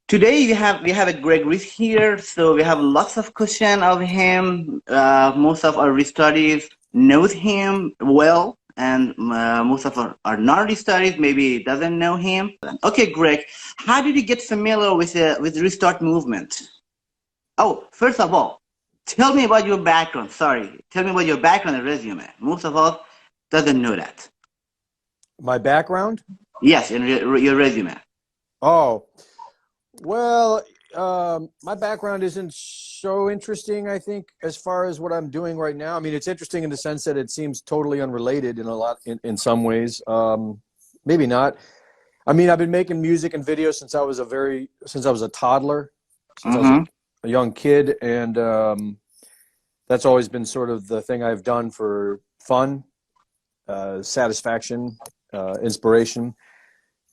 Today we have a Greg Reese here, so we have lots of questions of him. Most of our studies knows him well, and most of our non-studies maybe doesn't know him. Okay, Greg, how did you get familiar with the restart movement? Oh, first of all, tell me about your background. Sorry, tell me about your background and resume. Most of us doesn't know that. My background? Yes, in your resume. Oh, well, my background isn't so interesting, I think, as far as what I'm doing right now. I mean, it's interesting in the sense that it seems totally unrelated in some ways. Maybe not. I mean, I've been making music and videos since I was a toddler, since I was a young kid, and that's always been sort of the thing I've done for fun, satisfaction, inspiration.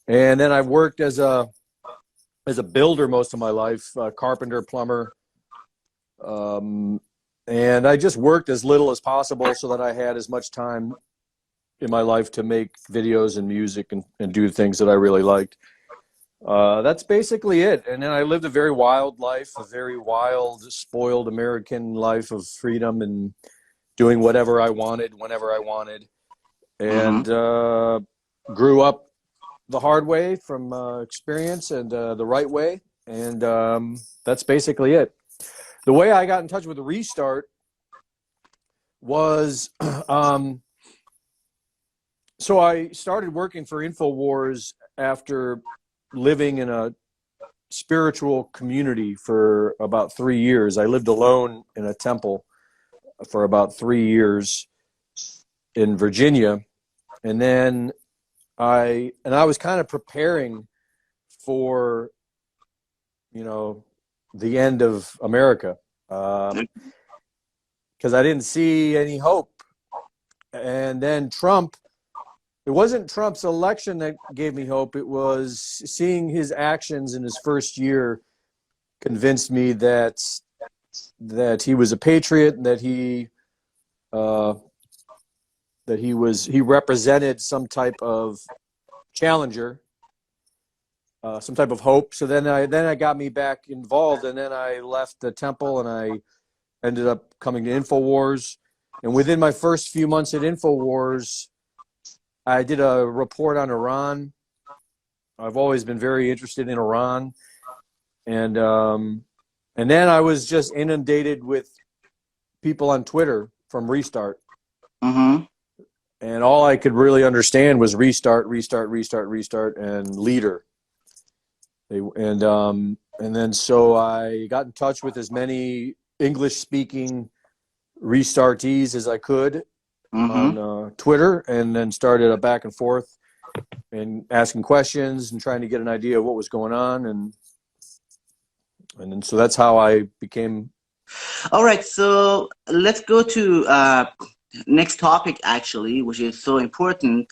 And then I've worked as a builder most of my life, carpenter, plumber, and I just worked as little as possible so that I had as much time in my life to make videos and music and do things that I really liked. That's basically it. And then I lived a very wild life, a very wild, spoiled American life of freedom and doing whatever I wanted, whenever I wanted, and grew up the hard way from experience and the right way. And that's basically it. The way I got in touch with the Restart was, so I started working for InfoWars after living in a spiritual community for about 3 years. I lived alone in a temple for about 3 years in Virginia. And then I was kind of preparing for, the end of America, because I didn't see any hope. And then it wasn't Trump's election that gave me hope. It was seeing his actions in his first year convinced me that he was a patriot, and that he represented some type of challenger, some type of hope. So then it got me back involved, and then I left the temple and I ended up coming to InfoWars. And within my first few months at InfoWars, I did a report on Iran. I've always been very interested in Iran, and then I was just inundated with people on Twitter from Restart. And all I could really understand was restart, restart, restart, restart, and leader. And then so I got in touch with as many English-speaking restartees as I could on Twitter, and then started a back and forth and asking questions and trying to get an idea of what was going on. And then so that's how I became. All right, so let's go to next topic, actually, which is so important.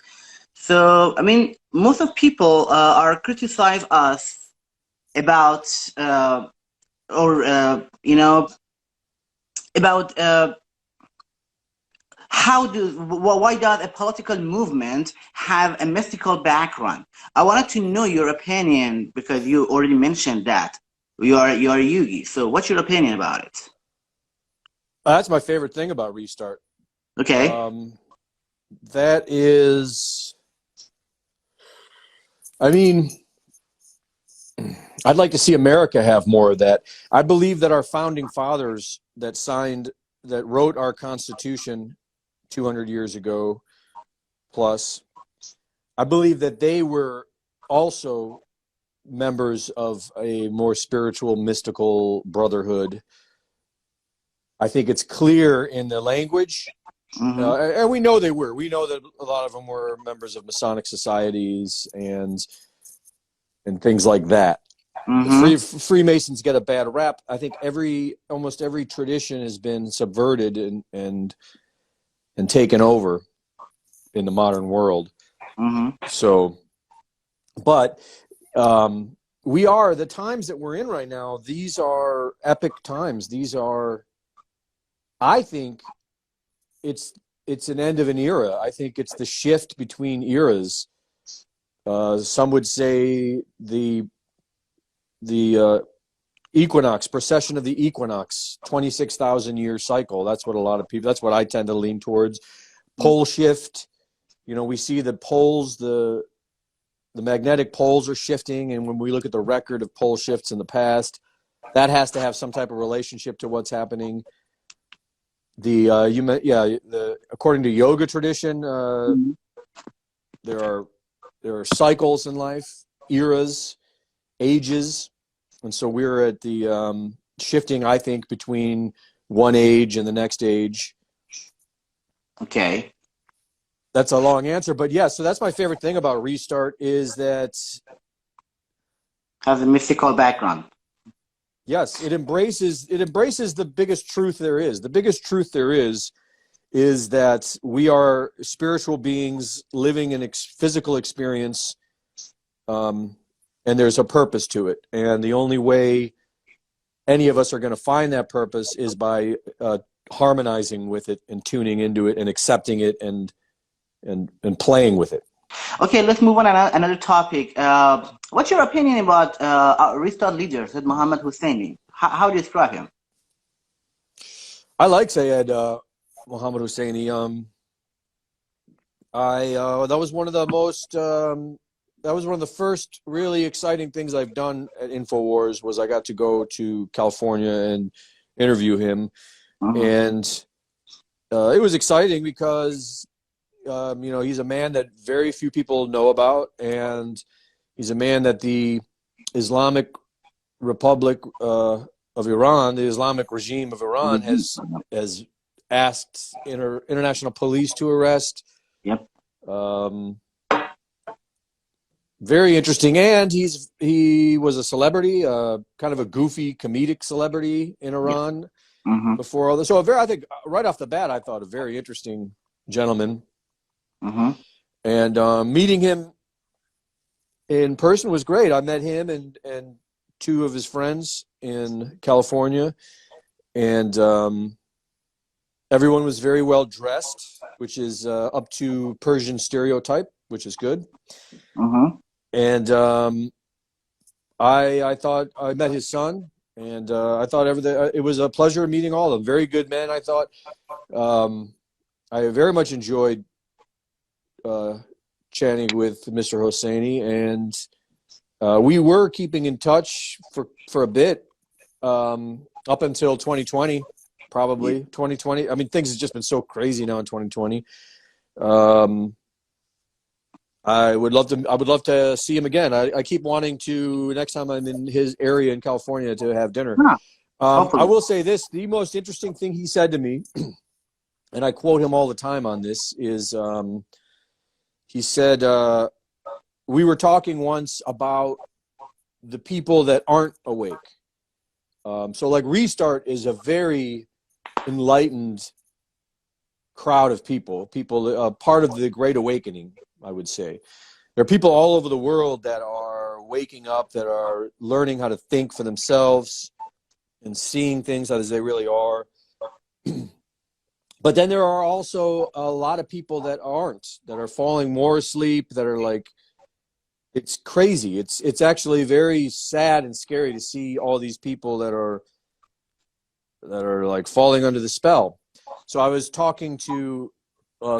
So, I mean, most of people are criticize us about why does a political movement have a mystical background? I wanted to know your opinion, because you already mentioned that you are a Yugi. So what's your opinion about it? That's my favorite thing about Restart. Okay. That is, I mean, I'd like to see America have more of that. I believe that our founding fathers that wrote our Constitution 200 years ago plus, I believe that they were also members of a more spiritual, mystical brotherhood. I think it's clear in the language. And we know they were. We know that a lot of them were members of Masonic societies and things like that. Freemasons get a bad rap. I think almost every tradition has been subverted and taken over in the modern world. So, but the times that we're in right now, these are epic times. These are, I think, it's an end of an era. I think it's the shift between eras. Some would say the equinox, precession of the equinox, 26,000 year cycle. That's what a lot of people, that's what I tend to lean towards. Pole shift, you know, we see the poles, the magnetic poles are shifting, and when we look at the record of pole shifts in the past, that has to have some type of relationship to what's happening. According to yoga tradition, there are cycles in life, eras, ages, and so we're at the shifting, I think, between one age and the next age. Okay. That's a long answer, but yeah, so that's my favorite thing about Restart is that has a mystical background. Yes, it embraces the biggest truth there is. The biggest truth there is that we are spiritual beings living in physical experience, and there's a purpose to it. And the only way any of us are going to find that purpose is by harmonizing with it and tuning into it and accepting it and playing with it. Okay, let's move on another topic. What's your opinion about our Restart leader, Seyed Mohammad Hosseini? How do you describe him? I like Seyed Mohammad Hosseini. That was one of the most that was one of the first really exciting things I've done at InfoWars. Was I got to go to California and interview him, and it was exciting because you know, he's a man that very few people know about, and he's a man that the Islamic Republic of Iran, the Islamic regime of Iran, has asked international police to arrest. Yep. Very interesting, and he was a celebrity, kind of a goofy comedic celebrity in Iran before all this. So I think right off the bat, I thought a very interesting gentleman. And meeting him in person was great. I met him and two of his friends in California, and everyone was very well dressed, which is up to Persian stereotype, which is good. And I thought I met his son, and I thought it was a pleasure meeting all of them. Very good men, I thought. I very much enjoyed chatting with Mr. Hosseini, and we were keeping in touch for a bit up until 2020, probably 2020. I mean, things have just been so crazy now in 2020. I would love to see him again. I keep wanting to, next time I'm in his area in California, to have dinner. I will say this: the most interesting thing he said to me, and I quote him all the time on this, is he said, we were talking once about the people that aren't awake. So like Restart is a very enlightened crowd of people, part of the Great Awakening, I would say. There are people all over the world that are waking up, that are learning how to think for themselves and seeing things as they really are. But then there are also a lot of people that aren't, that are falling more asleep, that are like, it's crazy. It's actually very sad and scary to see all these people that are like falling under the spell. So I was talking to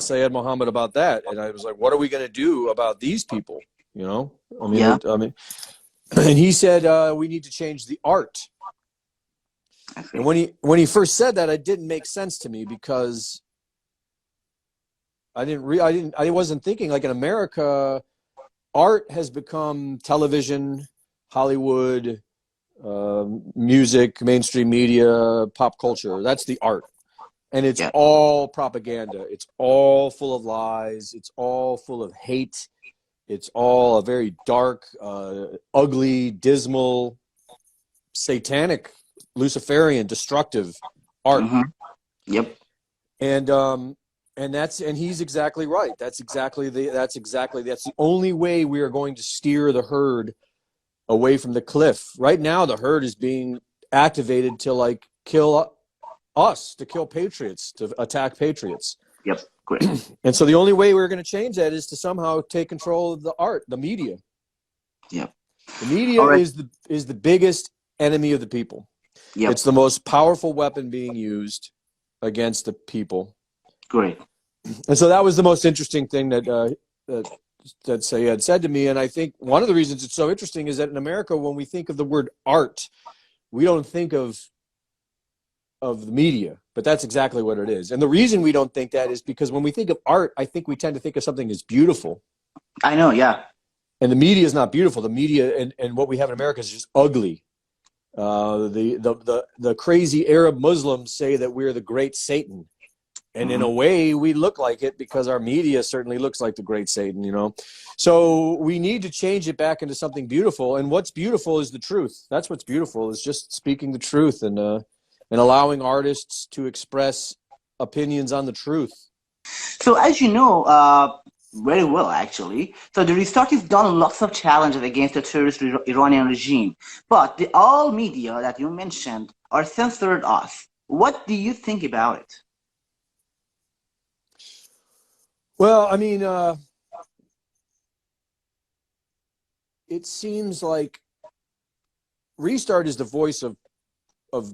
Seyed Mohammad about that, and I was like, what are we going to do about these people? You know, I mean, and he said, we need to change the art. And when he first said that, it didn't make sense to me, because I wasn't thinking, like, in America, art has become television, Hollywood, music, mainstream media, pop culture. That's the art. And it's all propaganda. It's all full of lies. It's all full of hate. It's all a very dark, ugly, dismal, satanic, Luciferian, destructive art. Yep. And he's exactly right. That's the only way we are going to steer the herd away from the cliff. Right now, the herd is being activated to like kill us, to kill patriots, to attack patriots. Yep. Great. And so the only way we're going to change that is to somehow take control of the art, the media. Yep. The media All right. is the biggest enemy of the people. Yep. It's the most powerful weapon being used against the people. Great. And so that was the most interesting thing that Seyed said to me. And I think one of the reasons it's so interesting is that in America, when we think of the word art, we don't think of the media, but that's exactly what it is. And the reason we don't think that is because when we think of art, I think we tend to think of something as beautiful. I know, yeah. And the media is not beautiful. The media and what we have in America is just ugly. The crazy Arab Muslims say that we're the great Satan. And in a way, we look like it because our media certainly looks like the great Satan, you know. So we need to change it back into something beautiful. And what's beautiful is the truth. That's what's beautiful, is just speaking the truth and allowing artists to express opinions on the truth. So as you know, very well, actually. So the Restart has done lots of challenges against the terrorist Iranian regime. But all media that you mentioned are censored us. What do you think about it? Well, I mean, it seems like Restart is the voice of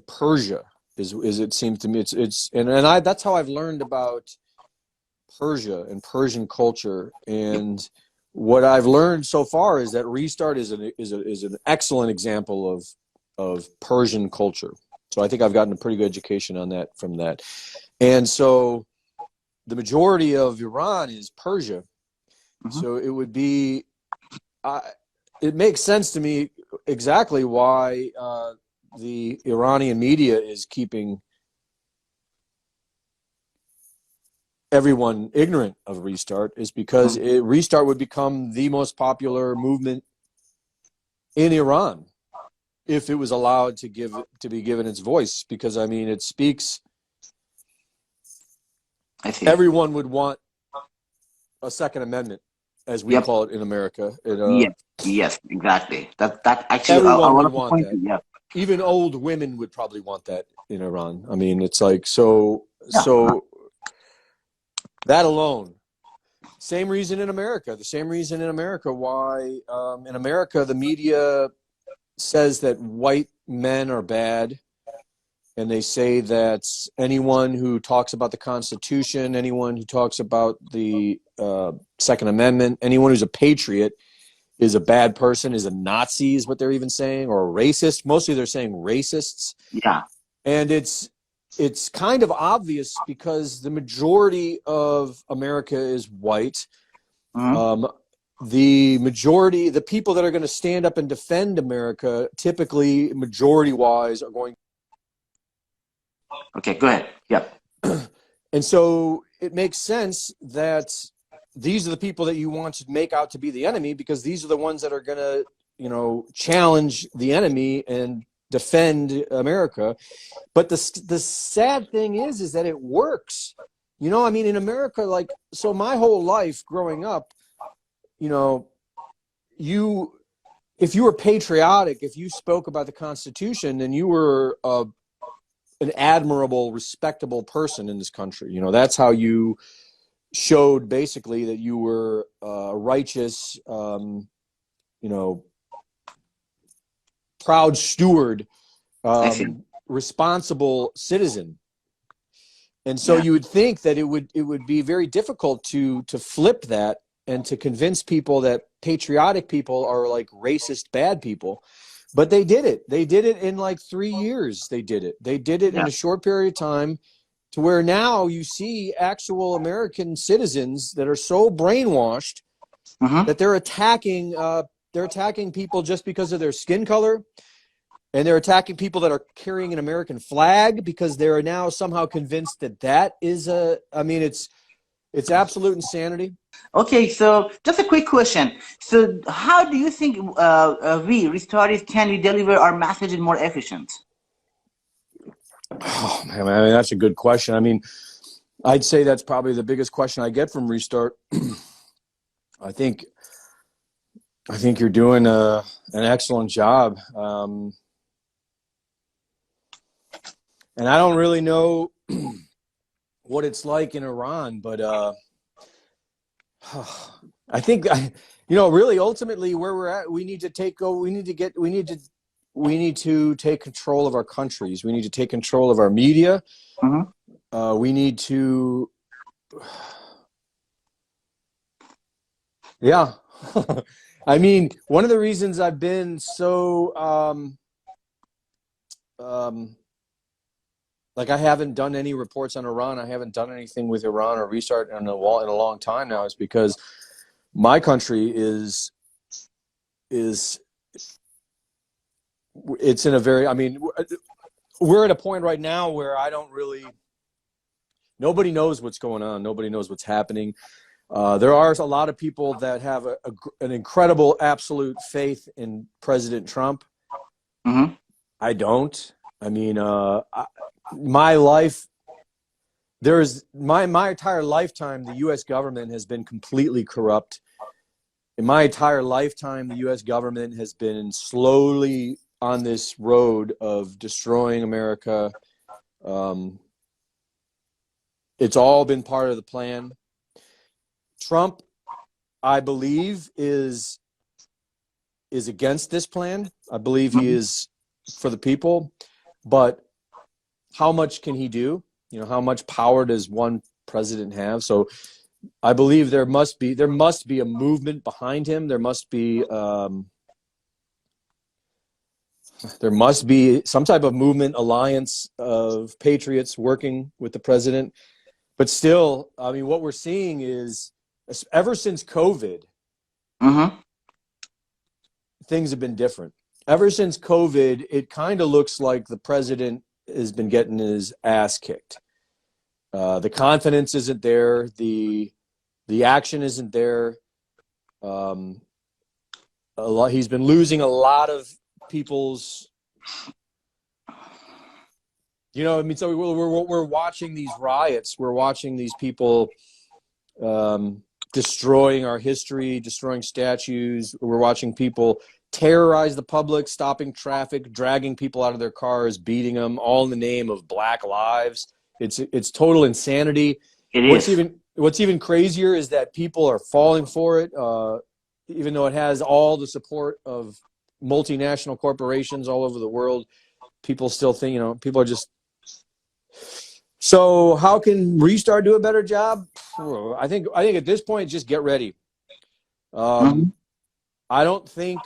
Persia, is it seems to me. That's how I've learned about Persia and Persian culture. And what I've learned so far is that Restart is an excellent example of Persian culture. So I think I've gotten a pretty good education on that from that. And so the majority of Iran is Persia. So it would be, it makes sense to me exactly why the Iranian media is keeping everyone ignorant of Restart, is because Restart would become the most popular movement in Iran if it was allowed to be given its voice. Because I mean, it speaks. I see. Everyone would want a Second Amendment, as we call it in America. Yes, exactly. That actually everyone one would of the want points. that. Yeah. Even old women would probably want that in Iran. I mean, it's like so that alone. Same reason in America. The same reason in America why in America the media says that white men are bad. And they say that anyone who talks about the Constitution, anyone who talks about the Second Amendment, anyone who's a patriot is a bad person, is a Nazi, is what they're even saying, or a racist. Mostly they're saying racists. Yeah. And it's kind of obvious because the majority of America is white. The majority, the people that are going to stand up and defend America, typically majority-wise, are going. Okay, go ahead. Yeah. And so it makes sense that these are the people that you want to make out to be the enemy, because these are the ones that are going to, you know, challenge the enemy and defend America. But the sad thing is that it works. You know, I mean, in America, like, so my whole life growing up, you know, if you were patriotic, if you spoke about the Constitution, then you were an admirable, respectable person in this country. You know, that's how you showed basically that you were a righteous, you know, proud steward, responsible citizen. And so you would think that it would be very difficult to flip that and to convince people that patriotic people are like racist bad people. But they did it. They did it in like 3 years. They did it in a short period of time, to where now you see actual American citizens that are so brainwashed that they're attacking people just because of their skin color, and they're attacking people that are carrying an American flag because they're now somehow convinced that is I mean, it's absolute insanity. Okay, so just a quick question. So how do you think we restarters can we deliver our message more efficient? Oh man, I mean, that's a good question. I mean, I'd say that's probably the biggest question I get from Restart. I think you're doing an excellent job, and I don't really know what it's like in Iran, but I think, you know, really ultimately where we're at, we need to take control of our countries. We need to take control of our media. We need to, yeah. I mean, one of the reasons I've been so, like I haven't done any reports on Iran. I haven't done anything with Iran or Restart in a long time now, is because my country is it's in a very, I mean, we're at a point right now where nobody knows what's going on. Nobody knows what's happening. There are a lot of people that have an incredible absolute faith in President Trump. I don't. I mean, my life, my entire lifetime, the U.S. government has been completely corrupt. In my entire lifetime, the U.S. government has been slowly on this road of destroying America. It's all been part of the plan. Trump, I believe, is against this plan. I believe he is for the people, but how much can he do? You know, how much power does one president have? So I believe there must be a movement behind him. There must be some type of movement, alliance of patriots working with the president. But still, I mean, what we're seeing is, ever since COVID, things have been different. Ever since COVID, it kind of looks like the president has been getting his ass kicked. The confidence isn't there. The action isn't there. He's been losing a lot of people's, you know, I mean, so we're watching these riots. We're watching these people destroying our history, destroying statues. We're watching people terrorize the public, stopping traffic, dragging people out of their cars, beating them, all in the name of Black lives. It's total insanity. What's even crazier is that people are falling for it, even though it has all the support of multinational corporations all over the world. People still think, you know, people are just. So how can Restart do a better job? I think at this point, just get ready. I don't think,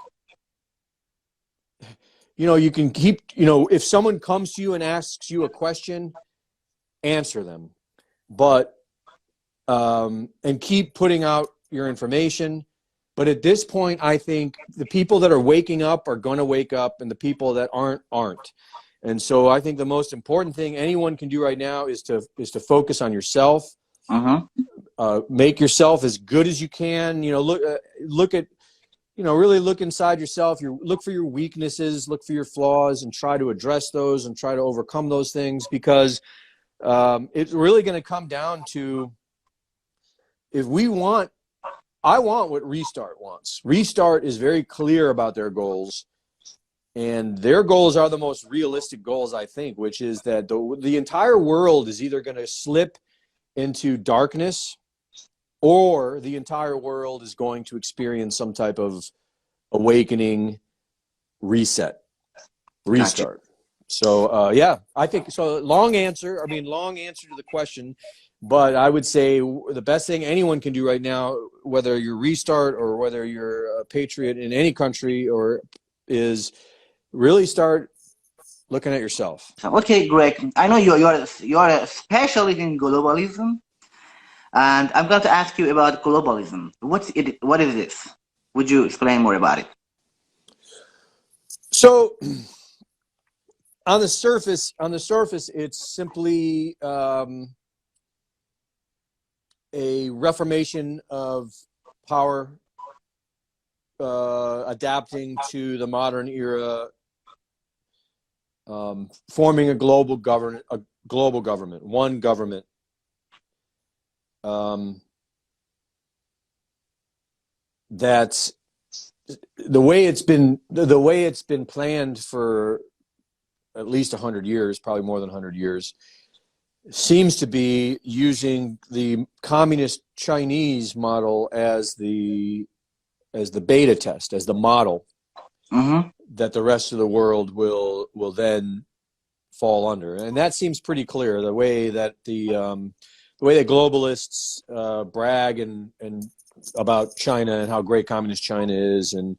you know, you can keep, you know, if someone comes to you and asks you a question, answer them, but and keep putting out your information. But at this point, I think the people that are waking up are going to wake up, and the people that aren't. And so I think the most important thing anyone can do right now is to focus on yourself. Make yourself as good as you can. You know, look at, you know, really look inside yourself. Look for your weaknesses, look for your flaws, and try to address those and try to overcome those things, because it's really going to come down to, I want what Restart wants. Restart is very clear about their goals, and their goals are the most realistic goals, I think, which is that the entire world is either going to slip into darkness, or the entire world is going to experience some type of awakening, restart. Gotcha. So yeah, I think so. Long answer to the question, but I would say the best thing anyone can do right now, whether you're Restart or whether you're a patriot in any country, is really start looking at yourself. Okay, Greg, I know you're a specialist in globalism, and I'm going to ask you about globalism. What is this? Would you explain more about it? So, on the surface, it's simply a reformation of power, adapting to the modern era, forming a global government, one government. That's the way it's been planned for at least 100 years, probably more than 100 years. seems to be using the communist Chinese model as the beta test, as the model that the rest of the world will then fall under. And that seems pretty clear, the way that the way that globalists brag and about China and how great communist China is, and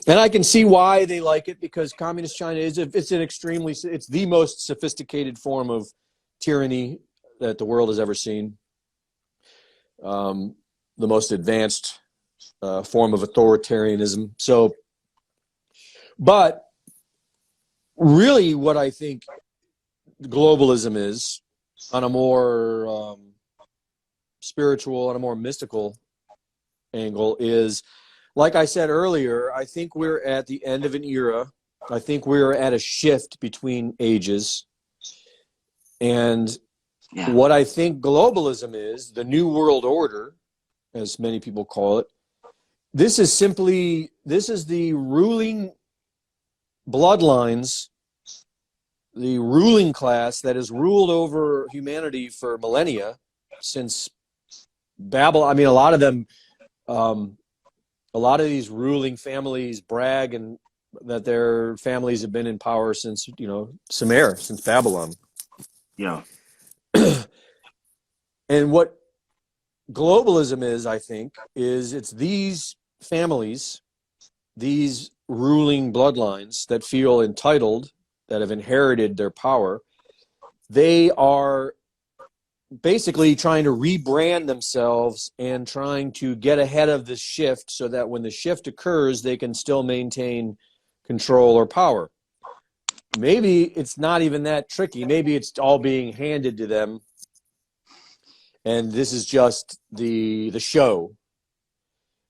I can see why they like it, because communist China it's the most sophisticated form of tyranny that the world has ever seen, the most advanced form of authoritarianism. So, but really what I think globalism is, on a more spiritual, on a more mystical angle, is, like I said earlier, I think we're at the end of an era. I think we're at a shift between ages. And what I think globalism is, the New World Order, as many people call it, this is the ruling bloodlines, the ruling class that has ruled over humanity for millennia, since Babylon. I mean, a lot of them, a lot of these ruling families brag and that their families have been in power since, Sumer, since Babylon. Yeah. And what globalism is, I think, is it's these families, these ruling bloodlines that feel entitled, that have inherited their power. They are basically trying to rebrand themselves and trying to get ahead of this shift, so that when the shift occurs, they can still maintain control or power. Maybe it's not even that tricky. Maybe it's all being handed to them, and this is just the show.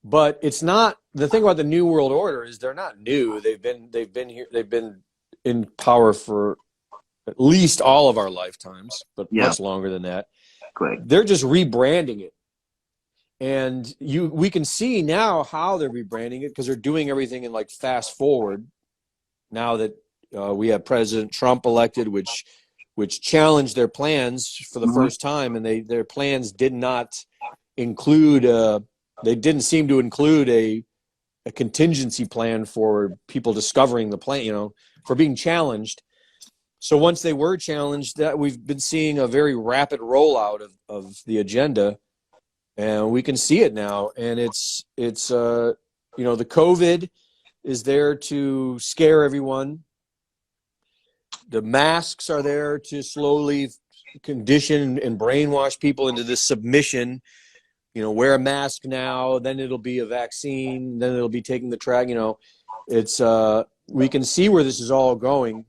But it's not. The thing about the New World Order is they're not new. They've been here. They've been in power for at least all of our lifetimes, but much longer than that. Great. They're just rebranding it, and we can see now how they're rebranding it, because they're doing everything in like fast forward. Now that we have President Trump elected, which challenged their plans for the first time, and their plans did not include. They didn't seem to include a contingency plan for people discovering the plan, for being challenged. So once they were challenged, that we've been seeing a very rapid rollout of the agenda, and we can see it now. And it's the COVID is there to scare everyone. The masks are there to slowly condition and brainwash people into this submission. Wear a mask now, then it'll be a vaccine, then it'll be taking the track. It's we can see where this is all going.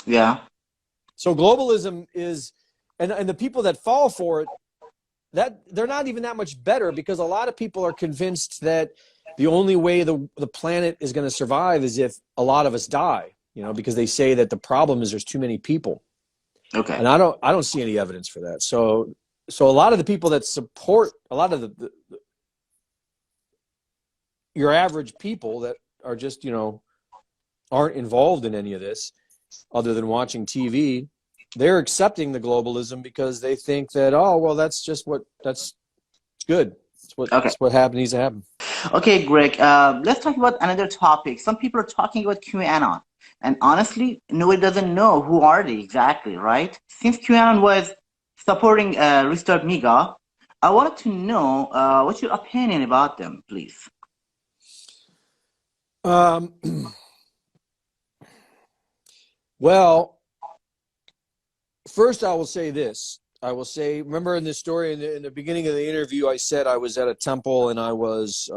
Yeah. So globalism is, and the people that fall for it, that they're not even that much better, because a lot of people are convinced that the only way the planet is going to survive is if a lot of us die. Because they say that the problem is there's too many people. Okay. And I don't see any evidence for that. So a lot of the people that support, a lot of your average people that are just, aren't involved in any of this other than watching TV, they're accepting the globalism because they think that, that's good. That's what needs to happen. Okay, Greg, let's talk about another topic. Some people are talking about QAnon. And honestly, nobody doesn't know who are they exactly, right? Since QAnon was supporting Restart MIGA, I wanted to know what's your opinion about them, please? Well, first I will say this. I will say, remember in this story, in the beginning of the interview, I said I was at a temple and I was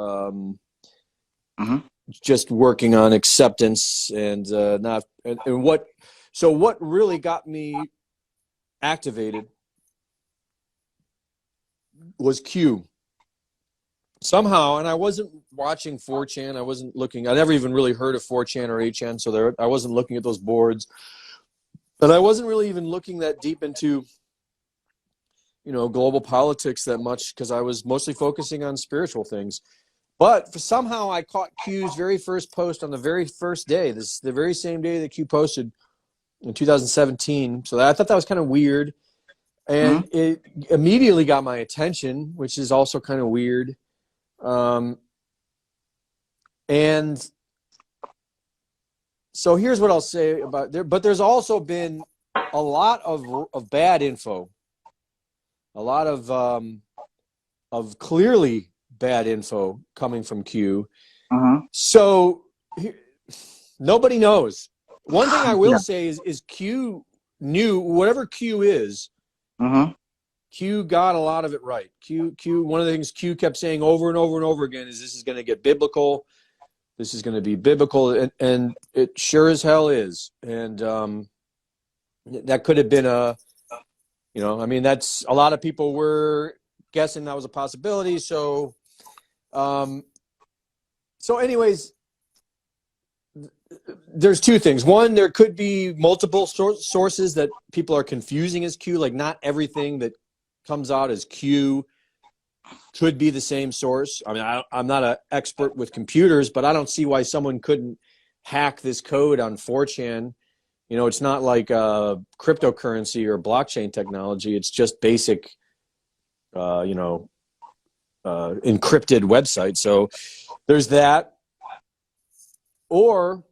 just working on acceptance and what really got me activated was Q. Somehow, and I wasn't watching 4chan. I wasn't looking. I never even really heard of 4chan or 8chan, so I wasn't looking at those boards. And I wasn't really even looking that deep into, global politics that much, because I was mostly focusing on spiritual things. But somehow I caught Q's very first post on the very first day. The very same day that Q posted in 2017. So I thought that was kind of weird. And it immediately got my attention, which is also kind of weird. And so here's what I'll say about there. But there's also been a lot of bad info, a lot of clearly bad info coming from Q. So nobody knows. One thing I will say is Q knew whatever Q is. Q got a lot of it right. Q. One of the things Q kept saying over and over and over again is this is going to get biblical. This is going to be biblical, and it sure as hell is. And that could have been I mean, that's a lot of people were guessing that was a possibility. So, anyways, there's two things. One, there could be multiple sources that people are confusing as Q. Like, not everything that comes out as Q could be the same source. I mean, I'm not an expert with computers, but I don't see why someone couldn't hack this code on 4chan. You know, it's not like cryptocurrency or blockchain technology. It's just basic, encrypted website. So there's that. Or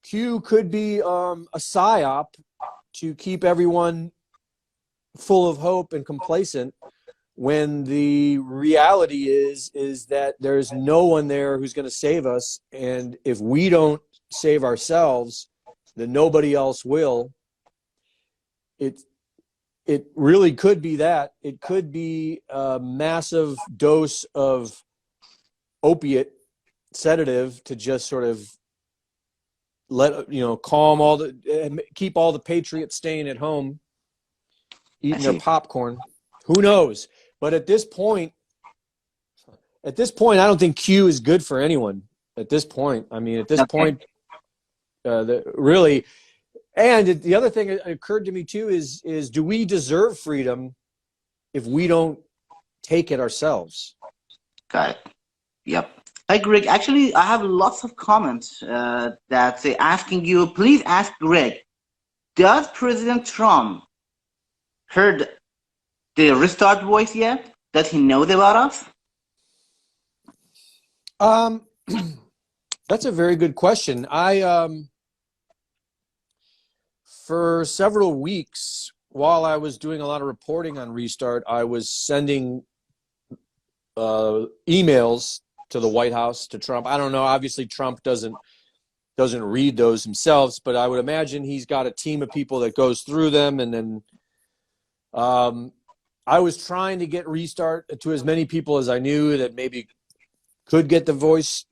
Q could be a psyop to keep everyone full of hope and complacent when the reality is that there's no one there who's going to save us. And if we don't save ourselves, then nobody else will. It really could be that. It could be a massive dose of opiate sedative to just sort of calm keep all the patriots staying at home, eating their popcorn. Who knows? But at this point, I don't think Q is good for anyone. At this point, I mean, really. And the other thing that occurred to me too is do we deserve freedom if we don't take it ourselves? Got it. Yep. Hi, Greg. Actually, I have lots of comments that say asking you, please ask Greg, does President Trump heard the restart voice yet? Does he know about us? That's a very good question. For several weeks, while I was doing a lot of reporting on Restart, I was sending emails to the White House, to Trump. I don't know. Obviously, Trump doesn't read those himself, but I would imagine he's got a team of people that goes through them. And then I was trying to get Restart to as many people as I knew that maybe could get the voice.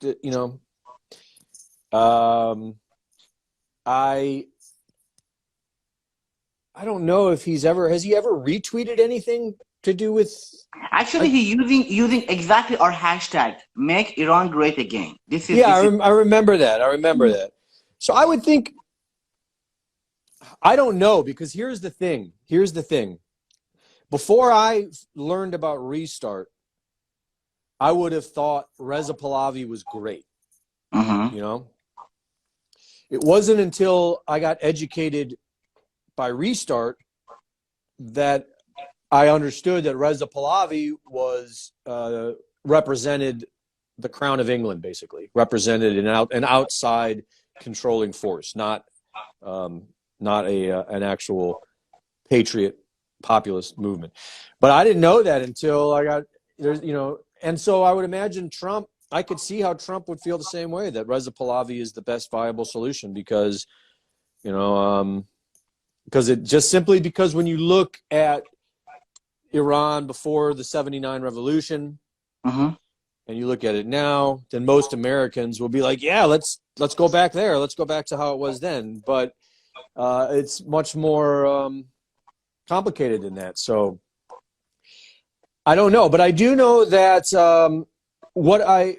I don't know if has he ever retweeted anything to do with? Actually, he's using exactly our hashtag, make Iran great again. I remember that. So I would think, I don't know, because here's the thing. Before I learned about Restart, I would have thought Reza Pahlavi was great. It wasn't until I got educated by Restart that I understood that Reza Pahlavi was represented the Crown of England, basically represented an outside controlling force, not an actual patriot populist movement. But I didn't know that until I got and so I would imagine Trump. I could see how Trump would feel the same way, that Reza Pahlavi is the best viable solution because when you look at Iran before the '79 revolution, and you look at it now, then most Americans will be like, yeah, let's go back there. Let's go back to how it was then. But it's much more complicated than that. So I don't know, but I do know that what I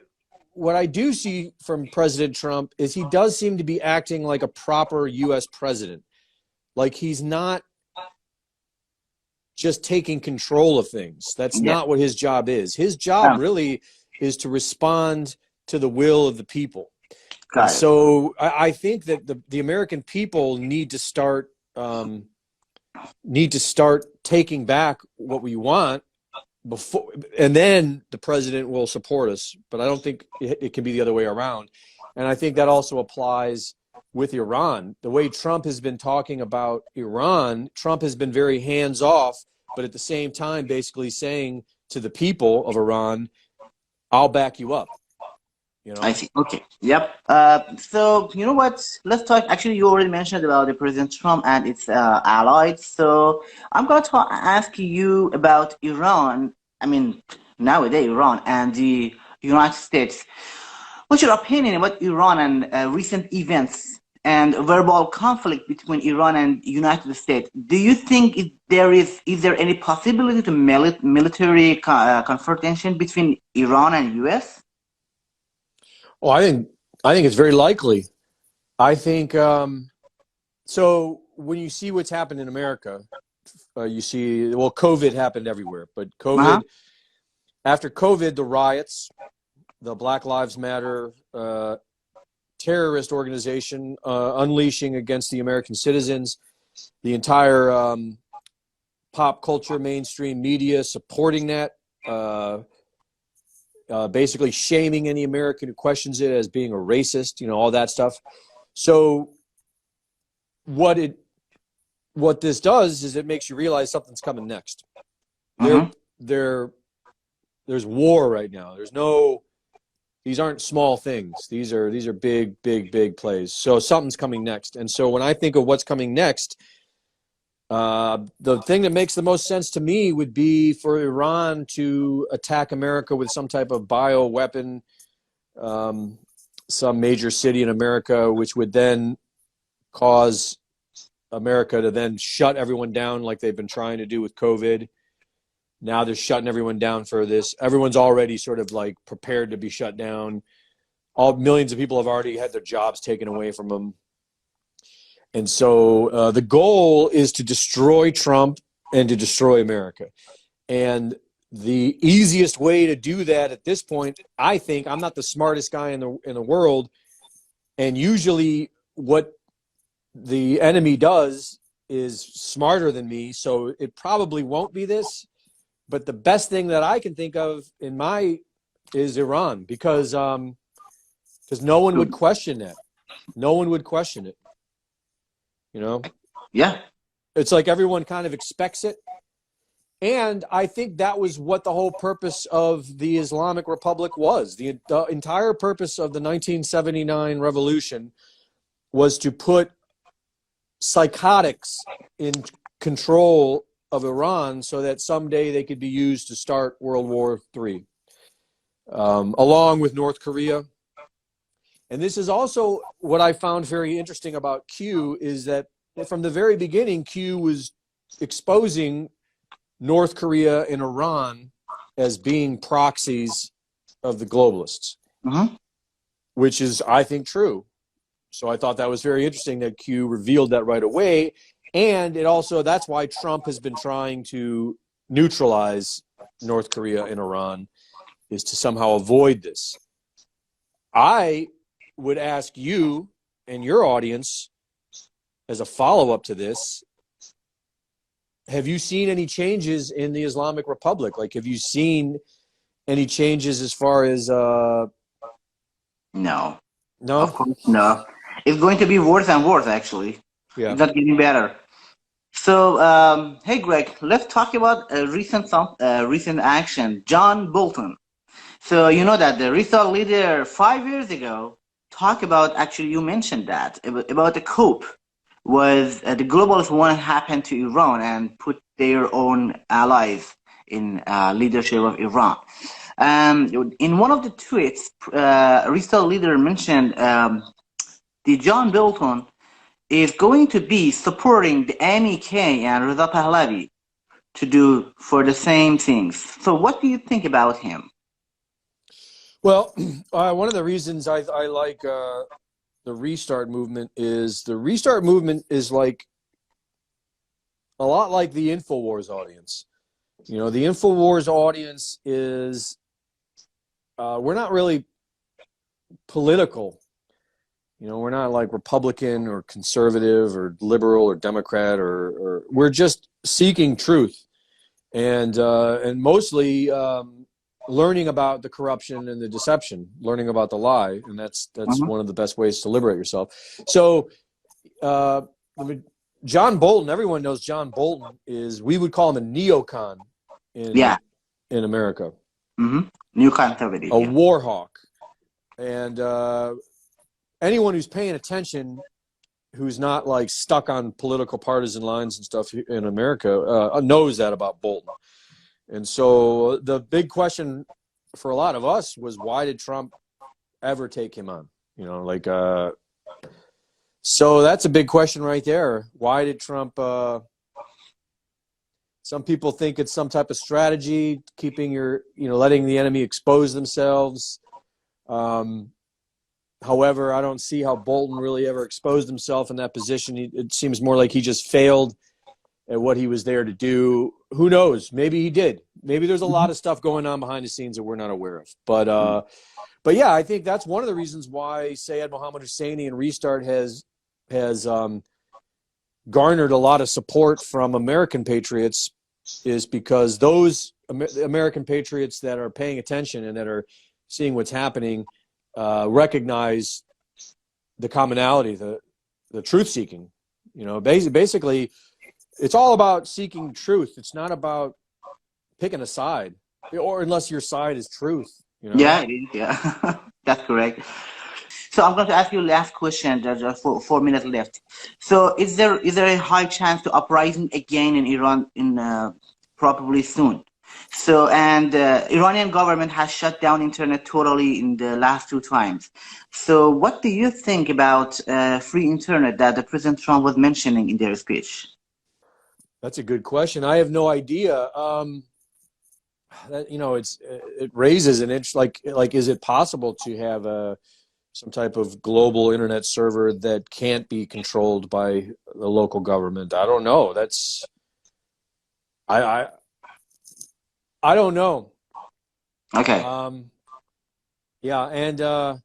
do see from President Trump is he does seem to be acting like a proper U.S. president. Like he's not just taking control of things. That's not what his job is. His job really is to respond to the will of the people. So I think that the American people need to start need to start taking back what we want before, and then the president will support us. But I don't think it can be the other way around. And I think that also applies with Iran. The way Trump has been talking about Iran, Trump has been very hands off, but at the same time basically saying to the people of Iran, I'll back you up. You know? I see. Okay. Yep. So you know what? Let's talk. Actually, you already mentioned about the President Trump and its allies. So I'm going to ask you about Iran. I mean, nowadays Iran and the United States. What's your opinion about Iran and recent events and verbal conflict between Iran and United States? Do you think is there any possibility to military confrontation between Iran and US? Oh, I think it's very likely. I think so. When you see what's happened in America, you see, well, COVID happened everywhere, but COVID, after COVID, the riots, the Black Lives Matter terrorist organization unleashing against the American citizens, the entire pop culture, mainstream media supporting that. Basically shaming any American who questions it as being a racist, you know, all that stuff. So what this does is it makes you realize something's coming next. There's war right now. These aren't small things. These are big plays. So something's coming next. And so when I think of what's coming next, the thing that makes the most sense to me would be for Iran to attack America with some type of bioweapon, some major city in America, which would then cause America to then shut everyone down like they've been trying to do with COVID. Now they're shutting everyone down for this. Everyone's already sort of like prepared to be shut down. Millions of people have already had their jobs taken away from them. And so the goal is to destroy Trump and to destroy America. And the easiest way to do that at this point, I think, I'm not the smartest guy in the world, and usually what the enemy does is smarter than me, so it probably won't be this. But the best thing that I can think of is Iran, because no one would question that. No one would question it. You know? Yeah. It's like everyone kind of expects it. And I think that was what the whole purpose of the Islamic Republic was. The entire purpose of the 1979 revolution was to put psychotics in control of Iran so that someday they could be used to start World War III, along with North Korea. And this is also what I found very interesting about Q, is that from the very beginning, Q was exposing North Korea and Iran as being proxies of the globalists, which is, I think, true. So I thought that was very interesting that Q revealed that right away. And it also, that's why Trump has been trying to neutralize North Korea and Iran, is to somehow avoid this. I would ask you and your audience, as a follow-up to this, have you seen any changes in the Islamic Republic? Like, have you seen any changes as far as No. No? Of course, no. It's going to be worse and worse, actually. Yeah. It's not getting better. So, hey, Greg, let's talk about recent action. John Bolton. So, you know that the recent leader 5 years ago talked about, actually, you mentioned that, about the coup was the globalists want to happen to Iran and put their own allies in leadership of Iran. In one of the tweets, recent leader mentioned the John Bolton is going to be supporting the MEK and Reza Pahlavi to do for the same things. So what do you think about him? Well, one of the reasons I like the restart movement is like a lot like the InfoWars audience. You know, the InfoWars audience is, we're not really political. You know, we're not like Republican or conservative or liberal or Democrat, or we're just seeking truth, and mostly learning about the corruption and the deception, learning about the lie, and that's one of the best ways to liberate yourself. So, John Bolton, everyone knows John Bolton we would call him a neocon in America. New conservative. A war hawk. And anyone who's paying attention, who's not like stuck on political partisan lines and stuff in America, knows that about Bolton. And so the big question for a lot of us was, why did Trump ever take him on? You know, like, so that's a big question right there. Why did Trump, some people think it's some type of strategy, keeping letting the enemy expose themselves. However, I don't see how Bolton really ever exposed himself in that position. It seems more like he just failed at what he was there to do. Who knows? Maybe he did. Maybe there's a lot of stuff going on behind the scenes that we're not aware of. But yeah, I think that's one of the reasons why Seyed Mohammad Hosseini and Restart has garnered a lot of support from American patriots, is because those American patriots that are paying attention and that are seeing what's happening recognize the commonality, the truth seeking. You know, basically, it's all about seeking truth. It's not about picking a side, or unless your side is truth. You know? Yeah, it is. Yeah, that's correct. So I'm going to ask you last question. Just 4 minutes left. So is there a high chance to uprising again in Iran probably soon? So, and Iranian government has shut down internet totally in the last 2 times. So what do you think about free internet that the President Trump was mentioning in their speech? That's a good question. I have no idea. That, you know, it raises an interest. Like, is it possible to have some type of global internet server that can't be controlled by the local government? I don't know. That's I don't know. Okay. Yeah, and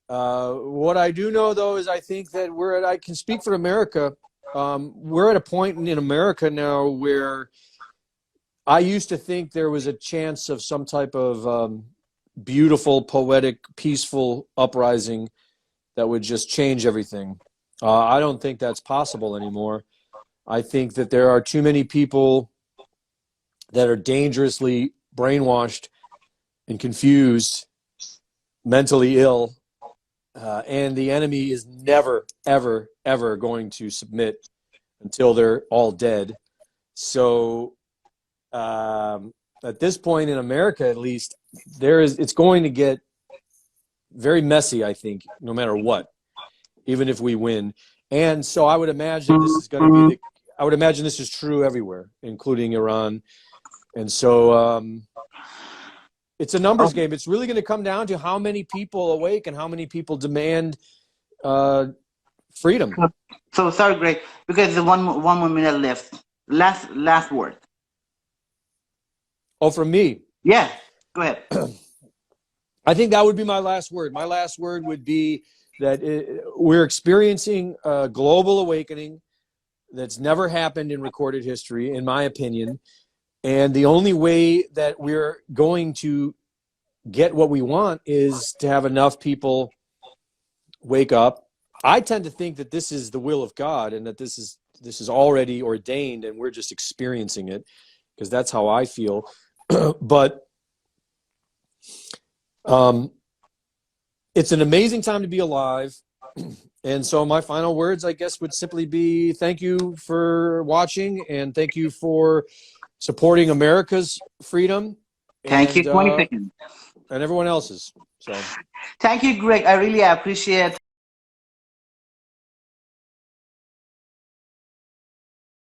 what I do know though is I think that I can speak for America. We're at a point in America now where I used to think there was a chance of some type of beautiful, poetic, peaceful uprising that would just change everything. I don't think that's possible anymore. I think that there are too many people that are dangerously brainwashed and confused, mentally ill, and the enemy is never, ever, ever going to submit until they're all dead. So at this point in America, at least, it's going to get very messy, I think, no matter what, even if we win. And so I would imagine this is going to be I would imagine this is true everywhere, including Iran. And so it's a numbers game. It's really going to come down to how many people awake and how many people demand freedom. So sorry, Greg, because there's one more minute left. Last word. Oh, from me? Yeah, go ahead. I think that would be my last word. My last word would be that we're experiencing a global awakening that's never happened in recorded history, in my opinion. And the only way that we're going to get what we want is to have enough people wake up. I tend to think that this is the will of God and that this is already ordained and we're just experiencing it, because that's how I feel. But it's an amazing time to be alive. And so my final words, I guess, would simply be thank you for watching and thank you for supporting America's freedom. Thank you. 20 seconds. And everyone else's. So thank you, Greg. I really appreciate